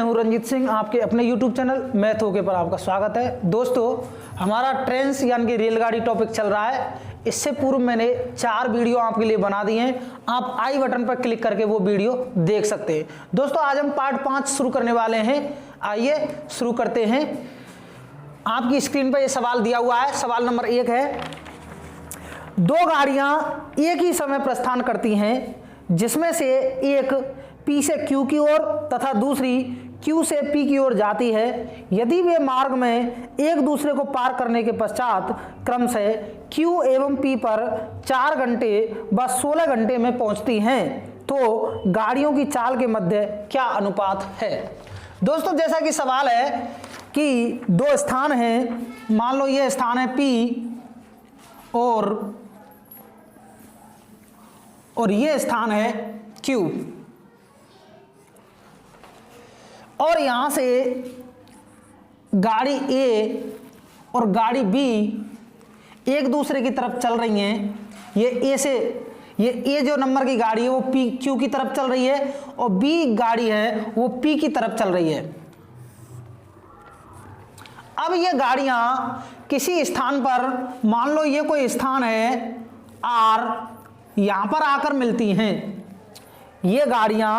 हूं रंजीत सिंह, आपके अपने YouTube चैनल मैथ ओके पर आपका स्वागत है। दोस्तों, हमारा ट्रेन्स यानी कि रेलगाड़ी टॉपिक चल रहा है। इससे पूर्व मैंने 4 वीडियो आपके लिए बना दिए हैं, आप आई बटन पर क्लिक करके वो वीडियो देख सकते हैं। दोस्तों, आज हम पार्ट 5 शुरू करने वाले हैं। आइए शुरू करते हैं। आपकी स्क्रीन पर यह सवाल दिया हुआ है। सवाल नंबर 1 है, 2 गाड़ियां एक ही समय प्रस्थान करती हैं, जिसमें से एक P से Q की ओर तथा दूसरी Q से P की ओर जाती है। यदि वे मार्ग में एक दूसरे को पार करने के पश्चात क्रमशः Q एवं P पर 4 घंटे व 16 घंटे में पहुंचती हैं, तो गाड़ियों की चाल के मध्य क्या अनुपात है। दोस्तों, जैसा कि सवाल है कि 2 स्थान हैं, मान लो ये स्थान है P और ये स्थान है Q, और यहां से गाड़ी A और गाड़ी B एक दूसरे की तरफ चल रही हैं। ये A जो नंबर की गाड़ी है वो Q की तरफ चल रही है और B गाड़ी है वो P की तरफ चल रही है। अब ये गाड़ियां किसी स्थान पर, मान लो ये कोई स्थान है R, यहां पर आकर मिलती हैं। ये गाड़ियां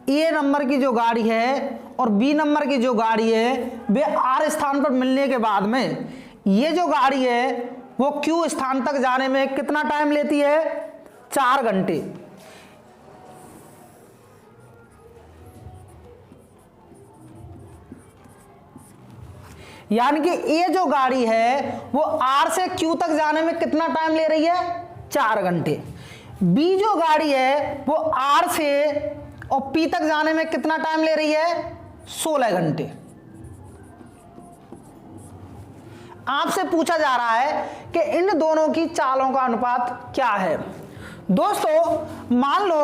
A नंबर की जो गाड़ी है और B नंबर की जो गाड़ी है वे R स्थान पर मिलने के बाद में ये जो गाड़ी है वो Q स्थान तक जाने में कितना टाइम लेती है? 4 घंटे। यानी कि A जो गाड़ी है वो R से Q तक जाने में कितना टाइम ले रही है? 4 घंटे। B जो गाड़ी है वो R से और P तक जाने में कितना टाइम ले रही है? 16 घंटे। आपसे पूछा जा रहा है कि इन दोनों की चालों का अनुपात क्या है। दोस्तों, मान लो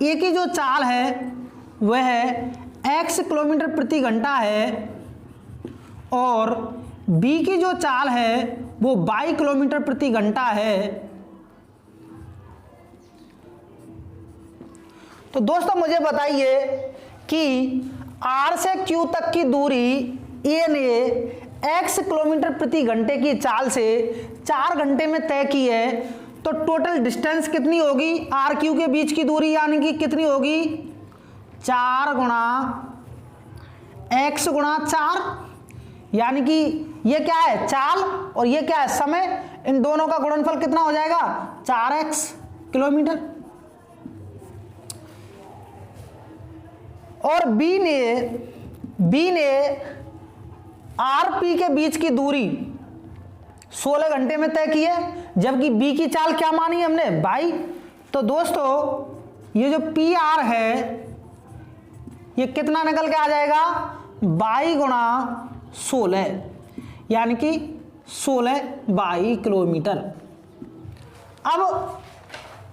A की जो चाल है वह x किलोमीटर प्रति घंटा है और B की जो चाल है वो y किलोमीटर प्रति घंटा है। तो दोस्तों, मुझे बताइए कि R से Q तक की दूरी A ने x किलोमीटर प्रति घंटे की चाल से 4 घंटे में तय की है, तो टोटल डिस्टेंस कितनी होगी? R Q के बीच की दूरी यानी कि कितनी होगी? 4 गुणा x गुणा 4, यानी कि ये क्या है? चाल और ये क्या है? समय। इन दोनों का गुणनफल कितना हो जाएगा? 4x kilometre. और B ने R P के बीच की दूरी 16 घंटे में तय की है, जबकि B की चाल क्या मानी है हमने? y। तो दोस्तों, ये जो PR है ये कितना निकल के आ जाएगा? y गुणा 16, यानी कि 16 y किलोमीटर। अब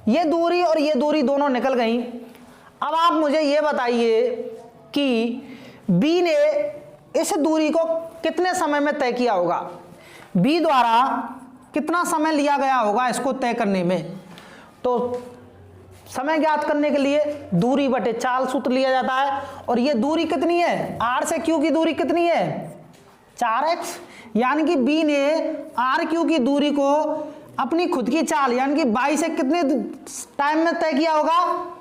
ये दूरी और ये दूरी दोनों निकल गई। अब आप मुझे ये बताइए कि B ने इस दूरी को कितने समय में तय किया होगा? B द्वारा कितना समय लिया गया होगा इसको तय करने में? तो समय ज्ञात करने के लिए दूरी बटे चाल सूत्र लिया जाता है, और ये दूरी कितनी है? R से Q की दूरी कितनी है? 4x। यानी कि B ने R Q की दूरी को अपनी खुद की चाल यानी कि y से कितने टाइम में तय किया होगा?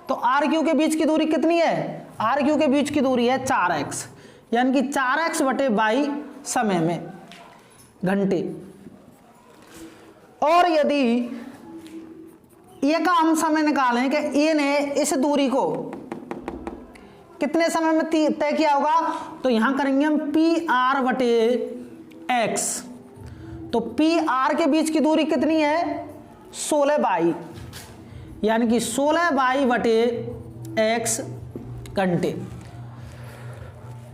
तो R Q के बीच की दूरी कितनी है? R Q के बीच की दूरी है 4x, यानी कि 4x बटे y समय में घंटे। और यदि A का हम समय निकालें कि A ने इस दूरी को कितने समय में तय किया होगा, तो यहां करेंगे हम PR बटे x। तो PR के बीच की दूरी कितनी है? 16 y, यानी कि 16 y बटे x घंटे।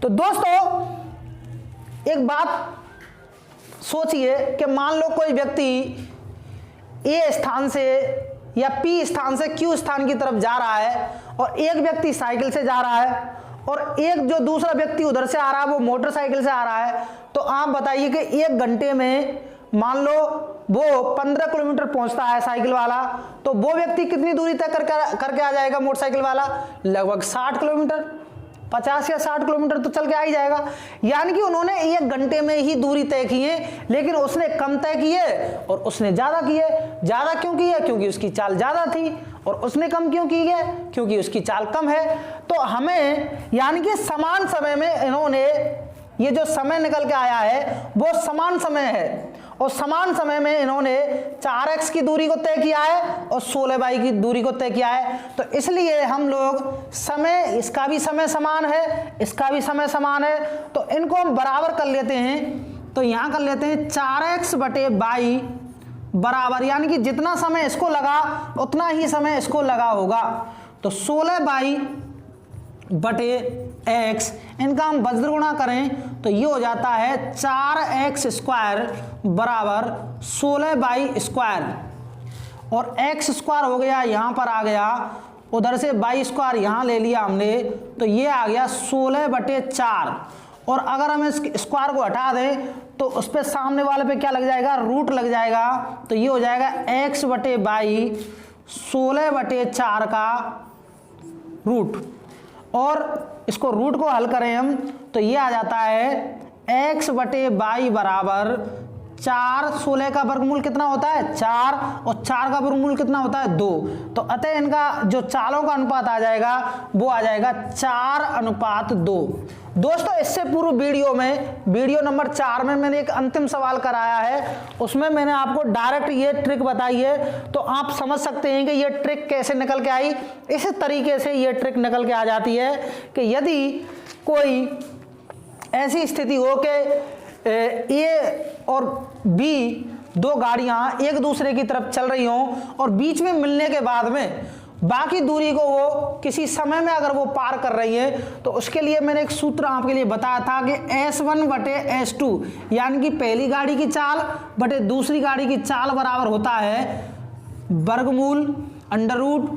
तो दोस्तों, एक बात सोचिए कि मान लो कोई व्यक्ति A स्थान से या P स्थान से Q स्थान की तरफ जा रहा है और एक व्यक्ति साइकिल से जा रहा है और एक जो दूसरा व्यक्ति उधर से आ रहा है वो मोटरसाइकिल से आ रहा है। तो आप बताइए कि 1 घंटे में मान लो वो 15 किलोमीटर पहुंचता है साइकिल वाला, तो वो व्यक्ति कितनी दूरी तय करके आ जाएगा मोटरसाइकिल वाला? लगभग 60 किलोमीटर। 50 या 60 किलोमीटर तो चल के आ ही जाएगा। यानी कि उन्होंने 1 घंटे में ही दूरी तय की है, लेकिन उसने कम तय की है और उसने ज्यादा की है। ज्यादा क्यों की है? क्योंकि उसकी चाल ज्यादा थी। और उसने कम क्यों की है? क्योंकि उसकी चाल कम है। तो हमें यानी कि समान समय में इन्होंने, ये जो समय निकल के आया है वो समान समय है, और समान समय में इन्होंने 4x की दूरी को तय किया है और 16y की दूरी को तय किया है। तो इसलिए हम लोग समय, इसका भी समय समान है, इसका भी समय समान है, तो इनको हम बराबर कर लेते हैं। तो यहां कर लेते हैं 4x बटे बाई बराबर, यानी कि जितना समय इसको लगा उतना ही समय इसको लगा होगा। तो 16y बटे x, इनका हम वज्र गुणा करें तो ये हो जाता है 4x स्क्वायर बराबर 16y स्क्वायर, और x स्क्वायर हो गया यहां पर आ गया, उधर से y स्क्वायर यहां ले लिया हमने, तो ये आ गया 16 बटे 4। और अगर हम इस स्क्वायर को हटा दें तो उस पर सामने वाले पे क्या लग जाएगा? रूट लग जाएगा। तो ये हो जाएगा x बटे बाई 16 बटे 4 का रूट, और इसको रूट को हल करें हम तो ये आ जाता है x बटे बाई बराबर 4। 16 का वर्गमूल कितना होता है? 4, और 4 का वर्गमूल कितना होता है? 2। तो अतः इनका जो चालों का अनुपात आ जाएगा वो आ जाएगा 4:2। दोस्तों, इससे पूर्व वीडियो में, वीडियो नंबर 4 में मैंने एक अंतिम सवाल कराया है, उसमें मैंने आपको डायरेक्ट ये ट्रिक बताई है। तो आप समझ सकते हैं कि ये ट्रिक कैसे निकल के आई। इस तरीके से ये ट्रिक निकल के आ जाती है कि यदि कोई ऐसी स्थिति हो कि ए और बी दो गाड़ियां एक दूसरे की तरफ चल रही हों और बीच में मिलने के बाद में बाकी दूरी को वो किसी समय में अगर वो पार कर रही है, तो उसके लिए मैंने एक सूत्र आपके लिए बताया था कि S1 बटे S2, यानी कि पहली गाड़ी की चाल बटे दूसरी गाड़ी की चाल बराबर होता है वर्गमूल अंडर रूट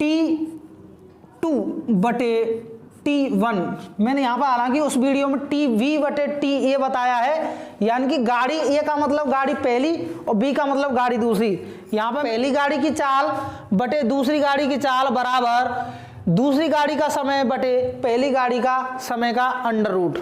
T2 बटे T1। मैंने यहाँ पर हालांकि उस वीडियो में TV बटे TA बताया है, यानी कि गाड़ी A का मतलब गाड़ी पहली और B का मतलब गाड़ी दूसरी। यहाँ पर पहली गाड़ी की चाल बटे दूसरी गाड़ी की चाल बराबर दूसरी गाड़ी का समय बटे पहली गाड़ी का समय का अंडर रूट।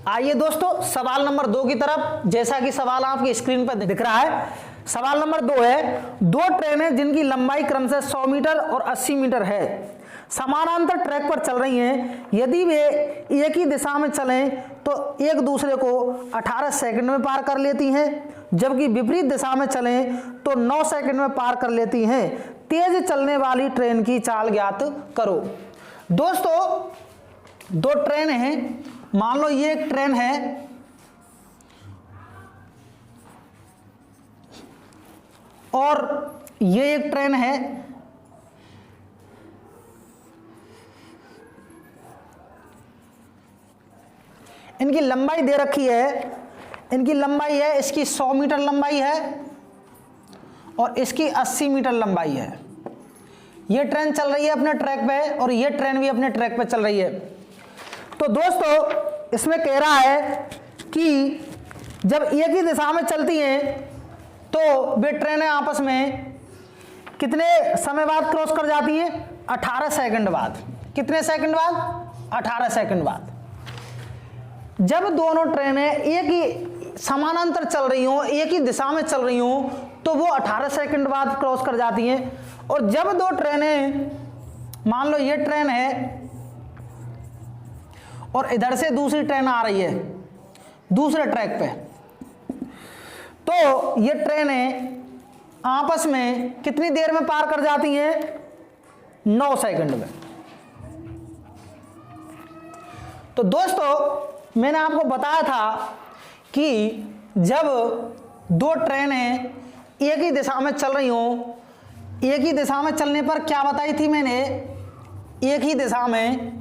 आइए दोस्तों सवाल नंबर 2 की तरफ, जैसा कि सवाल आपकी स्क्रीन पर दिख रहा है। सवाल नंबर 2 है, 2 ट्रेनें जिनकी लंबाई क्रमशः 100 मीटर और 80 मीटर है, समानांतर ट्रैक पर चल रही हैं। यदि वे एक ही दिशा में चलें तो एक दूसरे को 18 सेकंड में पार कर लेती हैं, जबकि विपरीत दिशा में चलें तो 9 सेकंड में पार कर लेती हैं। तेज चलने वाली ट्रेन की चाल ज्ञात करो। दोस्तों 2 ट्रेन हैं, मान लो ये एक ट्रेन है और ये एक ट्रेन है। इनकी लंबाई दे रखी है, इनकी लंबाई है, इसकी 100 मीटर लंबाई है और इसकी 80 मीटर लंबाई है। ये ट्रेन चल रही है अपने ट्रैक पे और ये ट्रेन भी अपने ट्रैक पे चल रही है। तो दोस्तों इसमें कह रहा है कि जब एक ही दिशा में चलती हैं तो वे ट्रेनें आपस में कितने समय बाद क्रॉस कर जाती हैं? 18 सेकंड बाद। कितने सेकंड बाद? 18 सेकंड बाद। जब दोनों ट्रेनें एक ही समानांतर चल रही हों, एक ही दिशा में चल रही हों, तो वो 18 सेकंड बाद क्रॉस कर जाती हैं। और जब 2 ट्रेनें, मान लो ये ट्रेन है और इधर से दूसरी ट्रेन आ रही है दूसरे ट्रैक पे, तो ये ट्रेनें आपस में कितनी देर में पार कर जाती हैं? 9 सेकंड में। तो दोस्तों मैंने आपको बताया था कि जब 2 ट्रेनें एक ही दिशा में चल रही हों, एक ही दिशा में चलने पर क्या बताई थी मैंने? एक ही दिशा में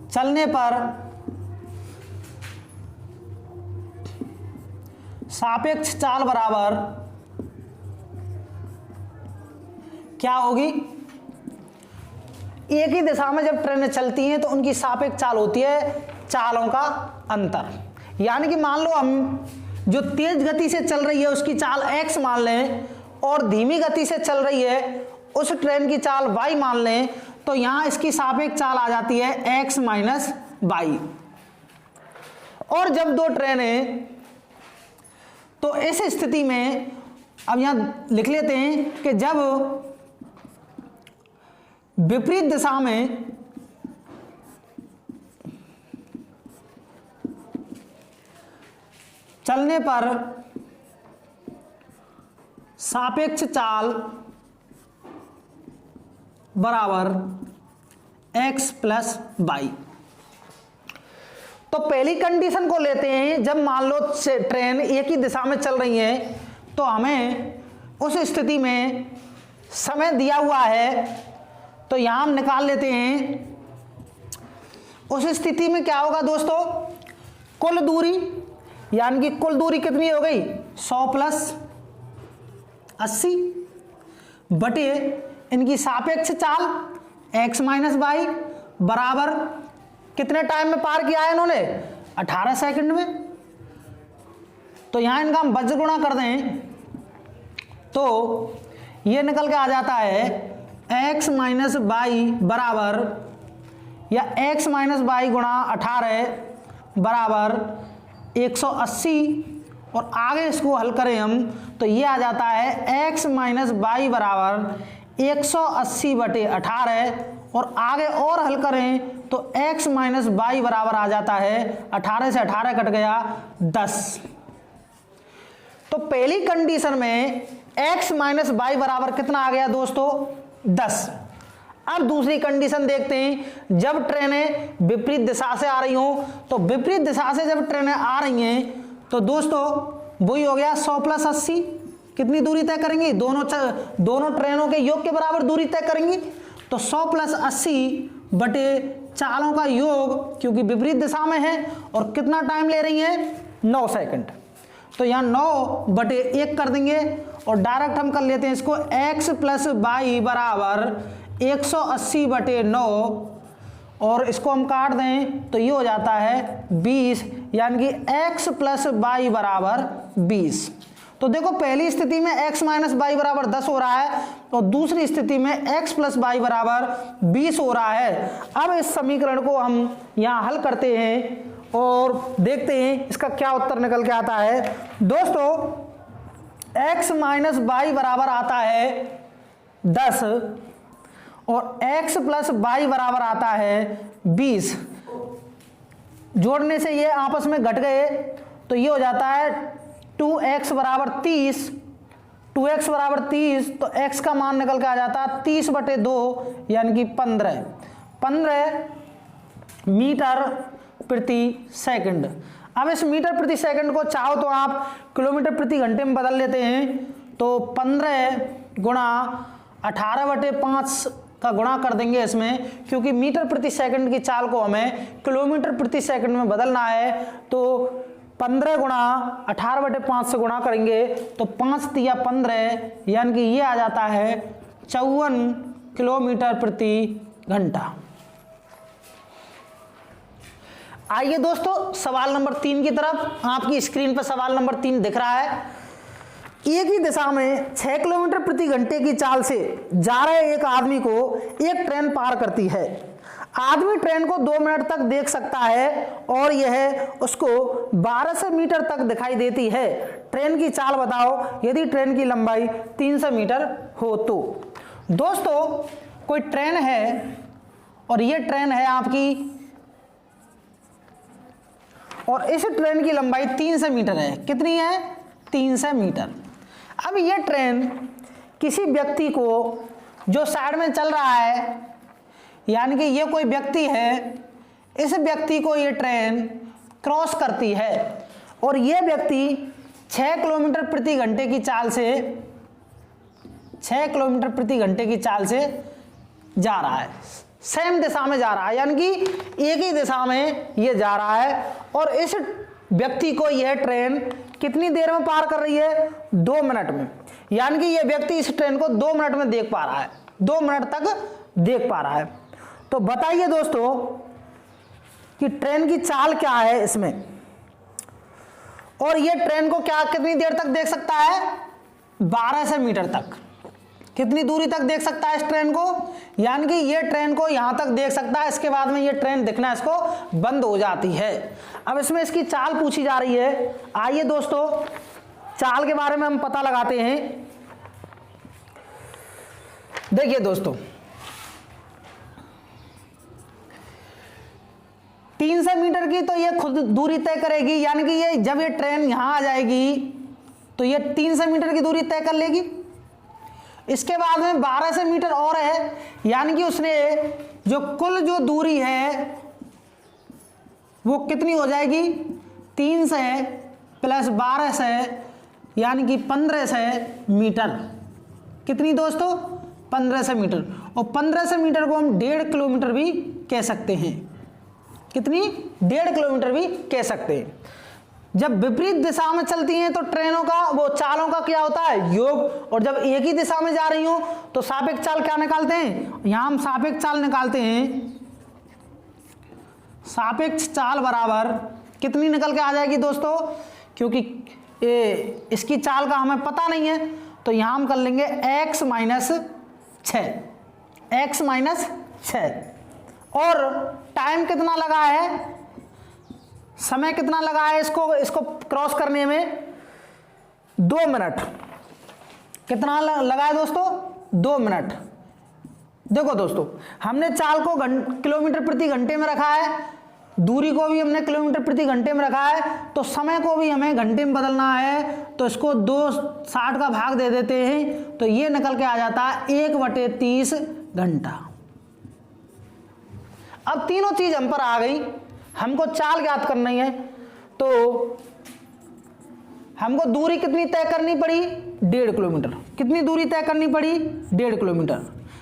चलने पर सापेक्ष चाल बराबर क्या होगी? एक ही दिशा में जब ट्रेनें चलती हैं तो उनकी सापेक्ष चाल होती है चालों का अंतर। यानी कि मान लो हम जो तेज गति से चल रही है उसकी चाल x मान लें और धीमी गति से चल रही है उस ट्रेन की चाल y मान लें, तो यहां इसकी सापेक्ष चाल आ जाती है x माइनस y। और जब दो ट्रेनें, तो इस स्थिति में अब यहां लिख लेते हैं कि जब विपरीत दिशा में चलने पर सापेक्ष चाल बराबर x प्लस वाई। तो पहली कंडीशन को लेते हैं, जब मान लो ट्रेन एक ही दिशा में चल रही है, तो हमें उस स्थिति में समय दिया हुआ है, तो यहां हम निकाल लेते हैं। उस स्थिति में क्या होगा दोस्तों, कुल दूरी, यानी कि कुल दूरी कितनी हो गई 100 प्लस 80 बटे इनकी सापेक्ष चाल x माइनस वाई बराबर कितने टाइम में पार किया है इन्होंने 18 सेकंड में। तो यहां इनका हम वज्र गुणा कर दें तो ये निकल के आ जाता है x माइनस वाई बराबर, या x माइनस वाई गुणा 18 बराबर 180, और आगे इसको हल करें हम तो ये आ जाता है x माइनस वाई बराबर 180 बटे 18, और आगे और हल करें तो x माइनस वाई बराबर आ जाता है 18 से 18 कट गया 10। तो पहली कंडीशन में x माइनस वाई बराबर कितना आ गया दोस्तों 10। अब दूसरी कंडीशन देखते हैं, जब ट्रेनें विपरीत दिशा से आ रही हो, तो विपरीत दिशा से जब ट्रेनें आ रही हैं तो दोस्तों वही हो गया 100 प्लस 80, कितनी दूरी तय करेंगी, दोनों ट्रेनों के योग के बराबर दूरी तय करेंगी। तो 100 प्लस 80 बटे चालों का योग, क्योंकि विपरीत दिशा में है, और कितना टाइम ले रही है 9 सेकंड। तो यहाँ 9 बटे 1 कर देंगे, और डायरेक्ट हम कर लेते हैं इसको x प्लस वाई बराबर 180 बटे 9, और इसको हम काट दें तो ये हो जाता है 20, यानी कि x प्लस वाई बराबर 20। तो देखो पहली स्थिति में x माइनस वाई बराबर 10 हो रहा है, और दूसरी स्थिति में x प्लस वाई बराबर 20 हो रहा है। अब इस समीकरण को हम यहाँ हल करते हैं और देखते हैं इसका क्या उत्तर निकल के आता है। दोस्तों x माइनस वाई बराबर आता है 10 और x प्लस वाई बराबर आता है 20। जोड़ने से ये आपस में घट गए, तो ये हो जाता है 2x बराबर 30, 2x बराबर 30, तो x का मान निकल के आ जाता है 30 बटे 2, यानी कि 15 मीटर प्रति सेकंड। अब इस मीटर प्रति सेकंड को चाहो तो आप किलोमीटर प्रति घंटे में बदल लेते हैं, तो 15 गुणा 18 बटे 5 का गुणा कर देंगे इसमें, क्योंकि मीटर प्रति सेकंड की चाल को हमें किलोमीटर प्रति सेकंड में बदलना है। तो 15 गुणा 18 बटे 5 से गुणा करेंगे तो 5 तिया 15, यानी कि ये आ जाता है 54 किलोमीटर प्रति घंटा। आइए दोस्तों सवाल नंबर 3 की तरफ। आपकी स्क्रीन पर सवाल नंबर 3 दिख रहा है। एक ही दिशा में 6 किलोमीटर प्रति घंटे की चाल से जा रहे एक आदमी को एक ट्रेन पार करती है। आदमी ट्रेन को 2 मिनट तक देख सकता है और यह उसको 1200 मीटर तक दिखाई देती है। ट्रेन की चाल बताओ यदि ट्रेन की लंबाई 300 मीटर हो तो। दोस्तों कोई ट्रेन है और ये ट्रेन है आपकी, और इस ट्रेन की लंबाई 300 मीटर है। कितनी है 300 मीटर। अब ये ट्रेन किसी व्यक्ति को जो साइड में चल रहा है, यानी कि ये कोई व्यक्ति है, इस व्यक्ति को ये ट्रेन क्रॉस करती है और ये व्यक्ति 6 किलोमीटर प्रति घंटे की चाल से 6 किलोमीटर प्रति घंटे की चाल से जा रहा है, सेम दिशा में जा रहा है, यानी कि एक ही दिशा में ये जा रहा है। और इस व्यक्ति को यह ट्रेन कितनी देर में पार कर रही है 2 मिनट में, यानी कि यह व्यक्ति इस ट्रेन को 2 मिनट में देख पा रहा है, 2 मिनट तक देख पा रहा है। तो बताइए दोस्तों कि ट्रेन की चाल क्या है इसमें। और ये ट्रेन को क्या कितनी देर तक देख सकता है, 1200 मीटर तक। कितनी दूरी तक देख सकता है इस ट्रेन को, यानी कि ये ट्रेन को यहां तक देख सकता है, इसके बाद में ये ट्रेन दिखना इसको बंद हो जाती है। अब इसमें इसकी चाल पूछी जा रही है। आइए दोस्तों चाल के बारे में हम पता लगाते हैं। देखिए दोस्तों 300 मीटर की तो ये खुद दूरी तय करेगी, यानी कि ये जब ये ट्रेन यहां आ जाएगी तो ये 300 मीटर की दूरी तय कर लेगी। इसके बाद में 1200 मीटर और है, यानी कि उसने जो कुल जो दूरी है वो कितनी हो जाएगी, 300 प्लस 1200 यानी कि 1500 मीटर। कितनी दोस्तों, 1500 मीटर। और 1500 मीटर को हम 1.5 किलोमीटर भी कह सकते हैं। कितनी, 1.5 किलोमीटर भी कह सकते हैं। जब विपरीत दिशा में चलती हैं तो ट्रेनों का वो चालों का क्या होता है, योग। और जब एक ही दिशा में जा रही हो तो सापेक्ष चाल क्या निकालते हैं, यहां हम सापेक्ष चाल निकालते हैं। सापेक्ष चाल बराबर कितनी निकल के आ जाएगी दोस्तों, क्योंकि इसकी चाल का हमें पता नहीं है तो यहां हम कर लेंगे x माइनस 6। और टाइम कितना लगा है, समय कितना लगा है इसको क्रॉस करने में, 2 मिनट। कितना लगा है दोस्तों, 2 मिनट। देखो दोस्तों हमने चाल को किलोमीटर प्रति घंटे में रखा है, दूरी को भी हमने किलोमीटर प्रति घंटे में रखा है, तो समय को भी हमें घंटे में बदलना है। तो इसको 260 का भाग दे देते हैं तो ये निकल के आ जाता है 1/30 घंटा। अब तीनों चीज हम पर आ गई, हमको चाल ज्ञात करनी है। तो हमको दूरी कितनी तय करनी पड़ी, 1.5 किलोमीटर। कितनी दूरी तय करनी पड़ी, 1.5 किलोमीटर।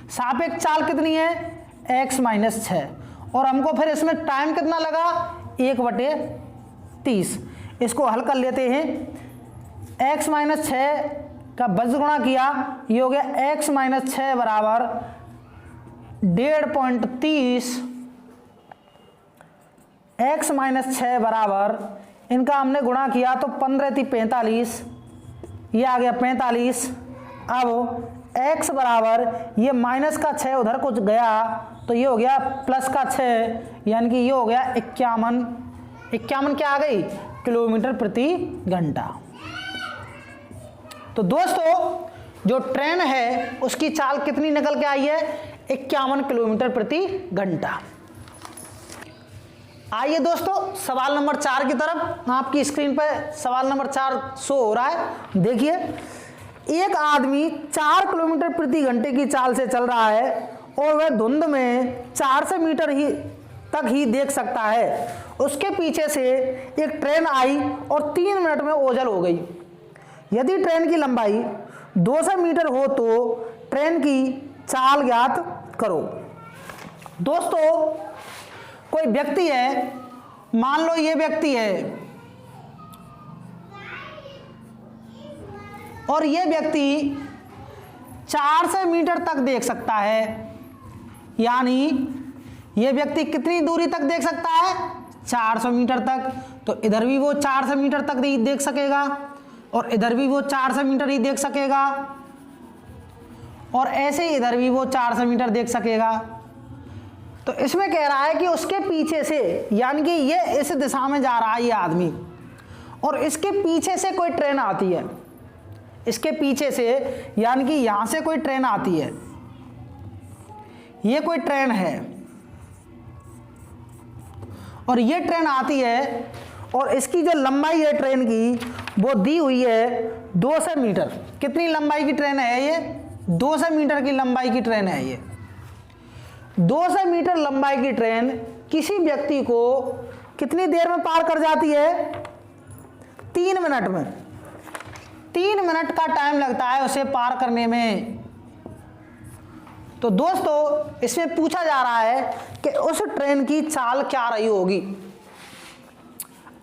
सापेक्ष चाल कितनी है, x माइनस 6। और हमको फिर इसमें टाइम कितना लगा, 1/30। इसको हल कर लेते हैं। x माइनस 6 का वज्र गुणा किया, ये हो गया x माइनस 6 बराबर 1.30। x माइनस 6 बराबर इनका हमने गुणा किया तो 15 × 45, ये आ गया 45। अब x बराबर ये माइनस का 6 उधर कुछ गया तो ये हो गया प्लस का 6, यानी कि ये हो गया 51 क्या आ गई, किलोमीटर प्रति घंटा। तो दोस्तों जो ट्रेन है उसकी चाल कितनी निकल के आई है, 51 किलोमीटर प्रति घंटा। आइए दोस्तों सवाल नंबर 4 की तरफ। आपकी स्क्रीन पर सवाल नंबर 4 शो हो रहा है। देखिए एक आदमी 4 किलोमीटर प्रति घंटे की चाल से चल रहा है और वह धुंध में 400 मीटर तक ही देख सकता है। उसके पीछे से एक ट्रेन आई और 3 मिनट में ओझल हो गई। यदि ट्रेन की लंबाई 200 मीटर हो तो ट्रेन की चाल ज्ञात करो। दोस्तों कोई व्यक्ति है, मान लो ये व्यक्ति है और ये व्यक्ति 400 मीटर तक देख सकता है, यानी ये व्यक्ति कितनी दूरी तक देख सकता है, 400 मीटर तक। तो इधर भी वो 400 मीटर तक ही देख सकेगा और इधर भी वो 400 मीटर ही देख सकेगा और ऐसे ही इधर भी वो 400 मीटर देख सकेगा। तो इसमें कह रहा है कि उसके पीछे से, यानी कि ये इस दिशा में जा रहा है ये आदमी, और इसके पीछे से कोई ट्रेन आती है, इसके पीछे से, यानी कि यहां से कोई ट्रेन आती है, ये कोई ट्रेन है और ये ट्रेन आती है और इसकी जो लंबाई है ट्रेन की वो दी हुई है 200 मीटर। कितनी लंबाई की ट्रेन है ये, 200 मीटर की लंबाई की ट्रेन है ये। 200 मीटर लंबाई की ट्रेन किसी व्यक्ति को कितनी देर में पार कर जाती है, 3 मिनट में। 3 मिनट का टाइम लगता है उसे पार करने में। तो दोस्तों इसमें पूछा जा रहा है कि उस ट्रेन की चाल क्या रही होगी।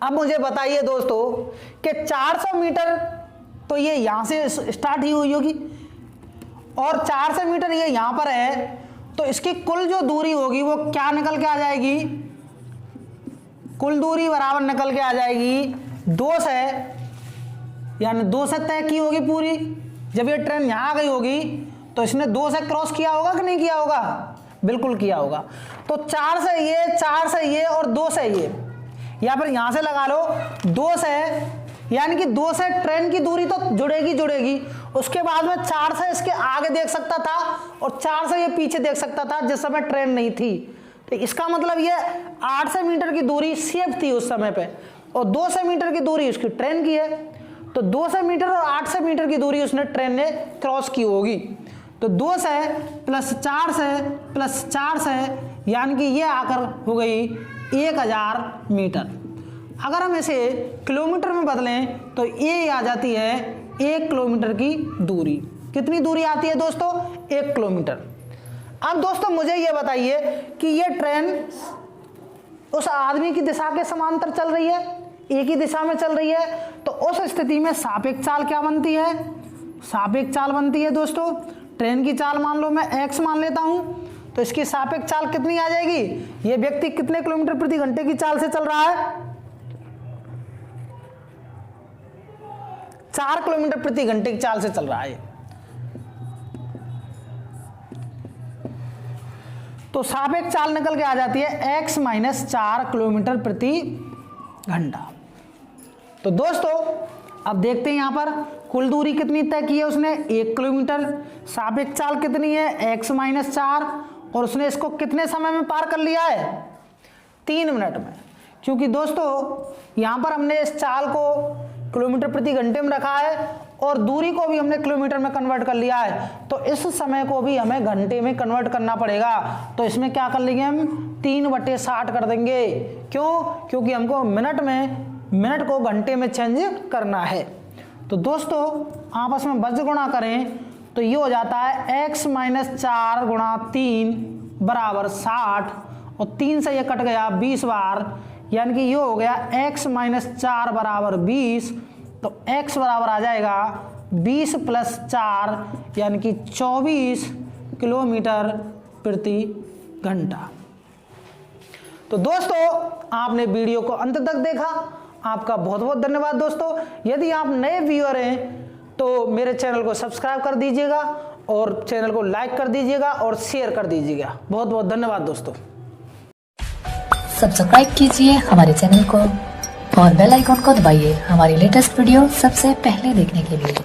अब मुझे बताइए दोस्तों कि 400 मीटर तो ये यहां से स्टार्ट ही हुई होगी और 400 मीटर ये यहां पर है, तो इसकी कुल जो दूरी होगी वो क्या निकल के आ जाएगी, कुल दूरी बराबर निकल के आ जाएगी 2 से, यानी 2 से तय की होगी पूरी। जब ये ट्रेन यहाँ आ गई होगी तो इसने 2 से क्रॉस किया होगा कि नहीं किया होगा? बिल्कुल किया होगा। तो 4 से ये, 4 से ये और 2 से ये, या फिर यहां से लगा लो 2 से, यानी कि 2 से ट्रेन की दूरी तो जुड़ेगी। उसके बाद में 4 से इसके आगे देख सकता था और 4 से ये पीछे देख सकता था जिस समय ट्रेन नहीं थी। तो इसका मतलब ये 800 मीटर की दूरी सेफ थी उस समय पे, और 200 मीटर की दूरी उसकी ट्रेन की है। तो 200 मीटर और 800 मीटर की दूरी उसने ट्रेन ने क्रॉस की होगी। तो 2 से प्लस 4 से प्लस 4 से, यानी कि ये आकर हो गई 1000 मीटर। अगर हम इसे किलोमीटर में बदलें तो ये आ जाती है 1 किलोमीटर की दूरी। कितनी दूरी आती है दोस्तों? 1 किलोमीटर। अब दोस्तों मुझे ये बताइए कि ये ट्रेन उस आदमी की दिशा के समांतर चल रही है, एक ही दिशा में चल रही है, तो उस स्थिति में सापेक्ष चाल क्या बनती है? सापेक्ष चाल बनती है दोस्तों, ट्रेन की चाल मान लो मैं x मान लेता हूं, तो इसकी सापेक्ष चाल कितनी आ जाएगी? ये व्यक्ति कितने किलोमीटर प्रति घंटे की चाल से चल रहा है? 4 किलोमीटर प्रति घंटे की चाल से चल रहा है। तो सापेक्ष चाल निकल के आ जाती है x - 4 किलोमीटर प्रति घंटा। तो दोस्तों अब देखते हैं यहां पर कुल दूरी कितनी तय की है उसने? 1 किलोमीटर। सापेक्ष चाल कितनी है? x - 4, और उसने इसको कितने समय में पार कर लिया है? 3 मिनट में। क्योंकि दोस्तों यहां पर हमने इस चाल को किलोमीटर प्रति घंटे में रखा है और दूरी को भी हमने किलोमीटर में कन्वर्ट कर लिया है, तो इस समय को भी हमें घंटे में कन्वर्ट करना पड़ेगा। तो इसमें क्या कर लेंगे हम? 3/60 कर देंगे। क्यों? क्योंकि हमको मिनट को घंटे में चेंज करना है। तो दोस्तों आपस में बज गुणा करें तो ये हो जाता है x - 4 × 3 बराबर 60, और 3 से ये कट गया 20 बार, यानी कि ये हो गया x - 4 बराबर 20। तो x बराबर आ जाएगा 20 + 4, यानी कि 24 किलोमीटर प्रति घंटा। तो दोस्तों आपने वीडियो को अंत तक देखा, आपका बहुत बहुत धन्यवाद दोस्तों। यदि आप नए व्यूअर हैं तो मेरे चैनल को सब्सक्राइब कर दीजिएगा और चैनल को लाइक कर दीजिएगा और शेयर कर दीजिएगा। बहुत बहुत धन्यवाद दोस्तों। सब्सक्राइब कीजिए हमारे चैनल को और बेल आइकॉन को दबाइए हमारी लेटेस्ट वीडियो सबसे पहले देखने के लिए।